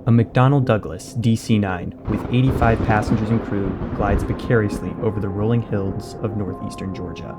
A McDonnell Douglas DC-9 with 85 passengers and crew glides precariously over the rolling hills of northeastern Georgia.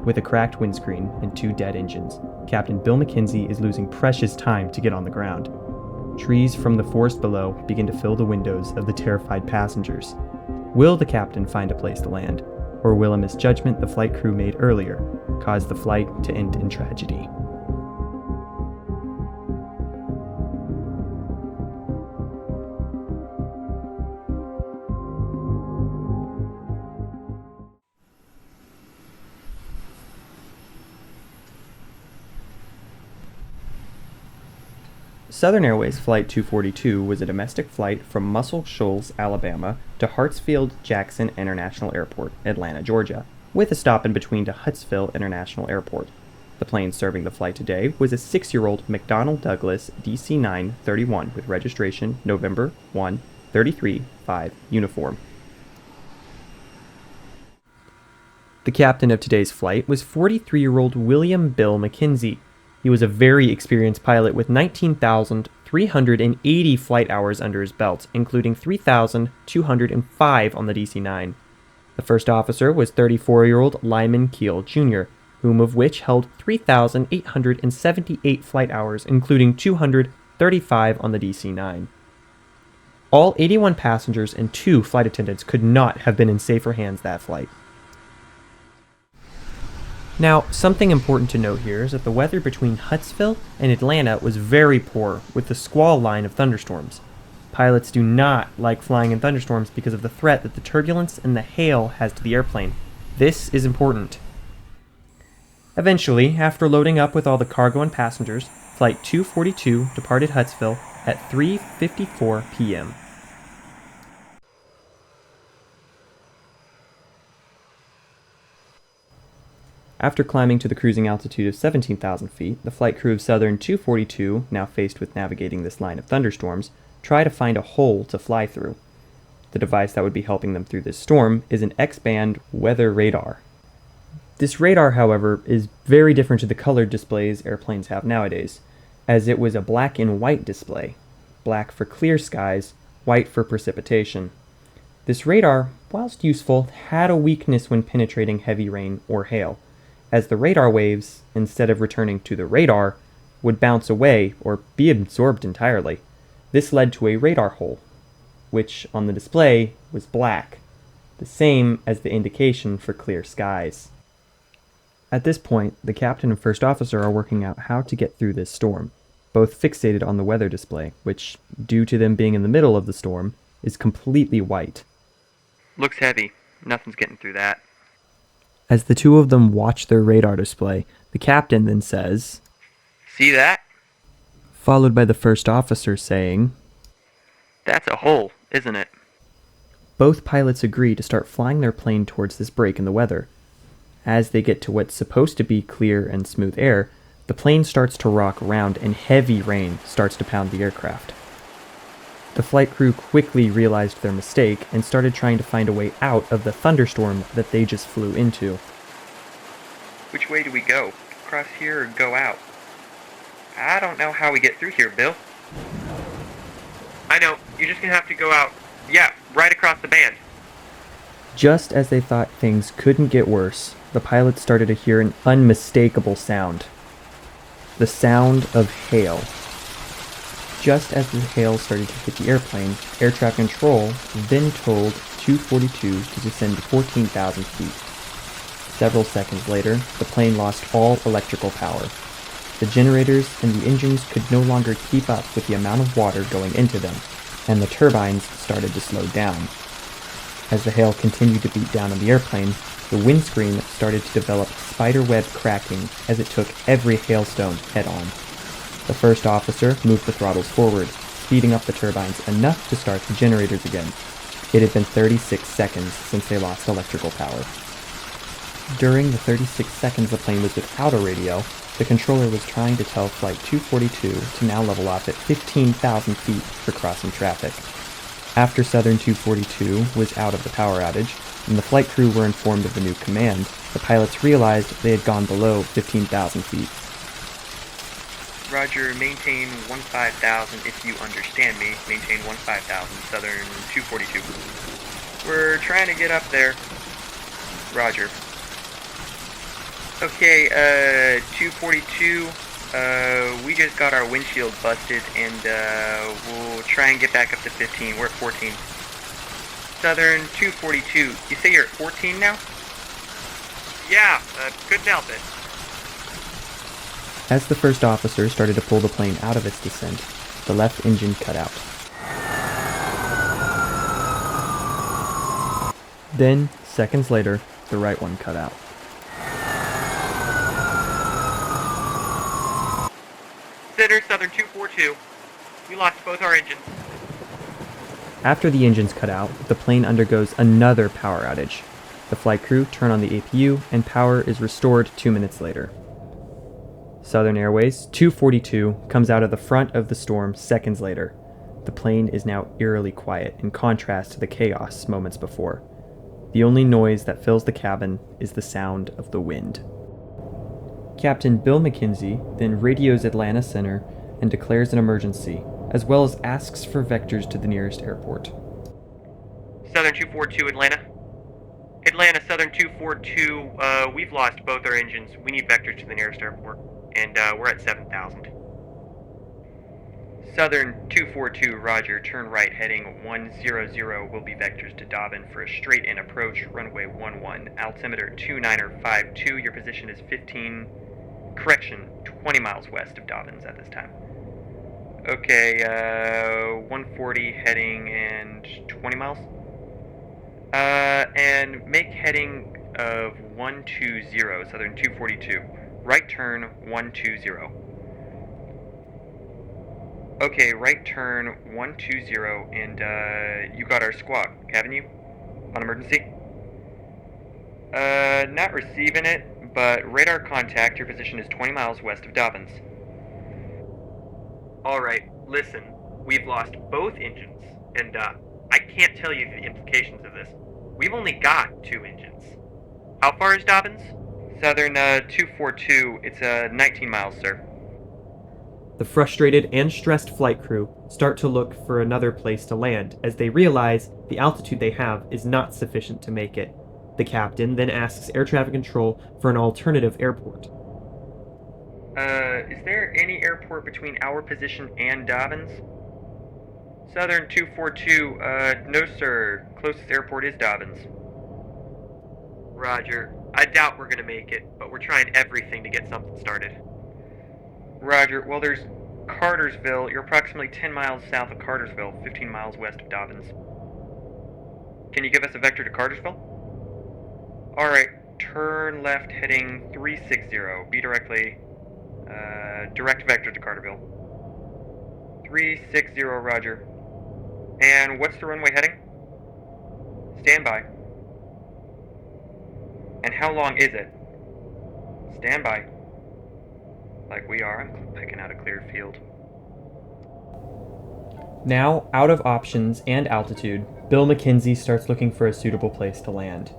With a cracked windscreen and 2 dead engines, Captain Bill McKenzie is losing precious time to get on the ground. Trees from the forest below begin to fill the windows of the terrified passengers. Will the captain find a place to land, or will a misjudgment the flight crew made earlier cause the flight to end in tragedy? Southern Airways Flight 242 was a domestic flight from Muscle Shoals, Alabama to Hartsfield-Jackson International Airport, Atlanta, Georgia, with a stop in between to Huntsville International Airport. The plane serving the flight today was a 6-year-old McDonnell Douglas DC-9-31 with registration November 1, 33-5 uniform. The captain of today's flight was 43-year-old William Bill McKenzie. He was a very experienced pilot with 19,380 flight hours under his belt, including 3,205 on the DC-9. The first officer was 34-year-old Lyman Keel Jr., whom of which held 3,878 flight hours, including 235 on the DC-9. All 81 passengers and 2 flight attendants could not have been in safer hands that flight. Now, something important to note here is that the weather between Huntsville and Atlanta was very poor, with the squall line of thunderstorms. Pilots do not like flying in thunderstorms because of the threat that the turbulence and the hail has to the airplane. This is important. Eventually, after loading up with all the cargo and passengers, Flight 242 departed Huntsville at 3:54 p.m. After climbing to the cruising altitude of 17,000 feet, the flight crew of Southern 242, now faced with navigating this line of thunderstorms, try to find a hole to fly through. The device that would be helping them through this storm is an X-band weather radar. This radar, however, is very different to the colored displays airplanes have nowadays, as it was a black and white display. Black for clear skies, white for precipitation. This radar, whilst useful, had a weakness when penetrating heavy rain or hail, as the radar waves, instead of returning to the radar, would bounce away or be absorbed entirely. This led to a radar hole, which on the display was black, the same as the indication for clear skies. At this point, the captain and first officer are working out how to get through this storm, both fixated on the weather display, which, due to them being in the middle of the storm, is completely white. Looks heavy. Nothing's getting through that. As the two of them watch their radar display, the captain then says, "See that?" followed by the first officer saying, "That's a hole, isn't it?" Both pilots agree to start flying their plane towards this break in the weather. As they get to what's supposed to be clear and smooth air, the plane starts to rock around and heavy rain starts to pound the aircraft. The flight crew quickly realized their mistake and started trying to find a way out of the thunderstorm that they just flew into. Which way do we go? Cross here or go out? I don't know how we get through here, Bill. I know, you're just gonna have to go out. Yeah, right across the band. Just as they thought things couldn't get worse, the pilots started to hear an unmistakable sound. The sound of hail. Just as the hail started to hit the airplane, air traffic control then told 242 to descend to 14,000 feet. Several seconds later, the plane lost all electrical power. The generators and the engines could no longer keep up with the amount of water going into them, and the turbines started to slow down. As the hail continued to beat down on the airplane, the windscreen started to develop spiderweb cracking as it took every hailstone head-on. The first officer moved the throttles forward, speeding up the turbines enough to start the generators again. It had been 36 seconds since they lost electrical power. During the 36 seconds the plane was without a radio, the controller was trying to tell Flight 242 to now level off at 15,000 feet for crossing traffic. After Southern 242 was out of the power outage, and the flight crew were informed of the new command, the pilots realized they had gone below 15,000 feet. Roger, maintain 15,000 if you understand me. Maintain 15,000, Southern 242. We're trying to get up there. Roger. Okay, 242, we just got our windshield busted, and, we'll try and get back up to 15. We're at 14. Southern 242, you say you're at 14 now? Yeah, couldn't help it. As the first officer started to pull the plane out of its descent, the left engine cut out. Then, seconds later, the right one cut out. Consider Southern 242. We lost both our engines. After the engines cut out, the plane undergoes another power outage. The flight crew turn on the APU, and power is restored 2 minutes later. Southern Airways 242 comes out of the front of the storm seconds later. The plane is now eerily quiet in contrast to the chaos moments before. The only noise that fills the cabin is the sound of the wind. Captain Bill McKenzie then radios Atlanta Center and declares an emergency, as well as asks for vectors to the nearest airport. Southern 242, Atlanta. Atlanta, Southern 242, we've lost both our engines. We need vectors to the nearest airport, and we're at 7,000. Southern 242, roger, turn right heading 100 will be vectors to Dobbin for a straight-in approach, runway 11, altimeter 2952, your position is 20 miles west of Dobbins at this time. Okay, 140 heading and 20 miles? And make heading of 120, Southern 242, right turn 120. Okay, right turn 120, and you got our squawk, haven't you? On emergency? Not receiving it, but radar contact, your position is 20 miles west of Dobbins. Alright, listen, we've lost both engines, and, I can't tell you the implications of this. We've only got 2 engines. How far is Dobbins? Southern, 242, it's, 19 miles, sir. The frustrated and stressed flight crew start to look for another place to land as they realize the altitude they have is not sufficient to make it. The captain then asks air traffic control for an alternative airport. Is there any airport between our position and Dobbins? Southern 242, no sir. Closest airport is Dobbins. Roger. I doubt we're gonna make it, but we're trying everything to get something started. Roger. Well, there's Cartersville. You're approximately 10 miles south of Cartersville, 15 miles west of Dobbins. Can you give us a vector to Cartersville? Alright, turn left heading 360. Be direct vector to Carterville. 360, roger. And what's the runway heading? Stand by. And how long is it? Stand by. Like we are, I'm picking out a cleared field. Now, out of options and altitude, Bill McKenzie starts looking for a suitable place to land.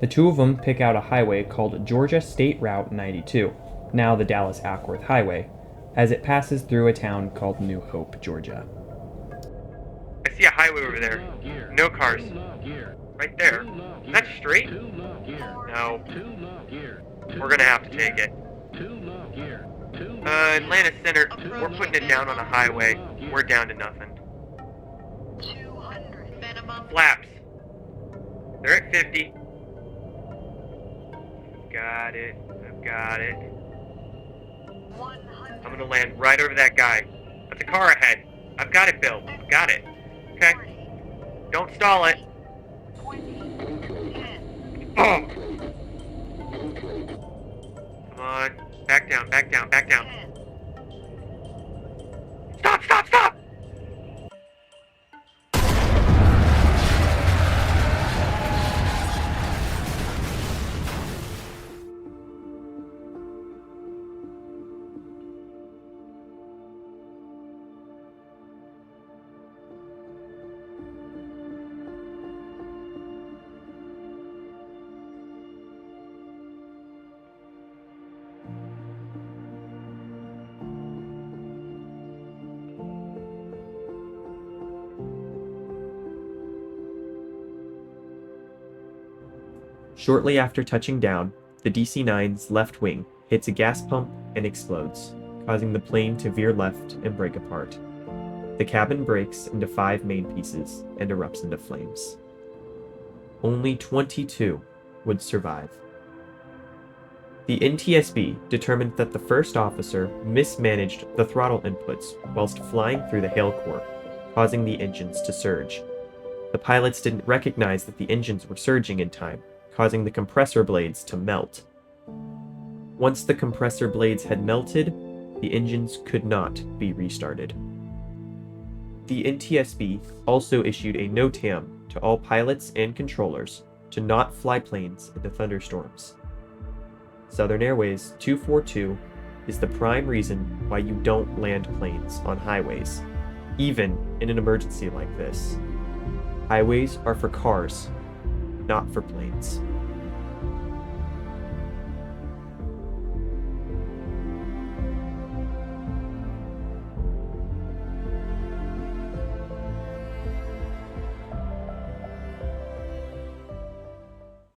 The two of them pick out a highway called Georgia State Route 92, now the Dallas-Ackworth Highway, as it passes through a town called New Hope, Georgia. I see a highway over there. No cars. Right there. That's straight? No. We're gonna have to take it. Atlanta Center, we're putting it down on a highway. We're down to nothing. 200 minimum. Flaps. They're at 50. Got it. I've got it. 100. I'm gonna land right over that guy. That's a car ahead. I've got it, Bill. I've got it. Okay. Don't stall it. 20. 10. Oh! Come on. Back down, back down, back down. 10. Stop, stop, stop! Shortly after touching down, the DC-9's left wing hits a gas pump and explodes, causing the plane to veer left and break apart. The cabin breaks into 5 main pieces and erupts into flames. Only 22 would survive. The NTSB determined that the first officer mismanaged the throttle inputs whilst flying through the hail core, causing the engines to surge. The pilots didn't recognize that the engines were surging in time, causing the compressor blades to melt. Once the compressor blades had melted, the engines could not be restarted. The NTSB also issued a NOTAM to all pilots and controllers to not fly planes into thunderstorms. Southern Airways 242 is the prime reason why you don't land planes on highways, even in an emergency like this. Highways are for cars, not for planes.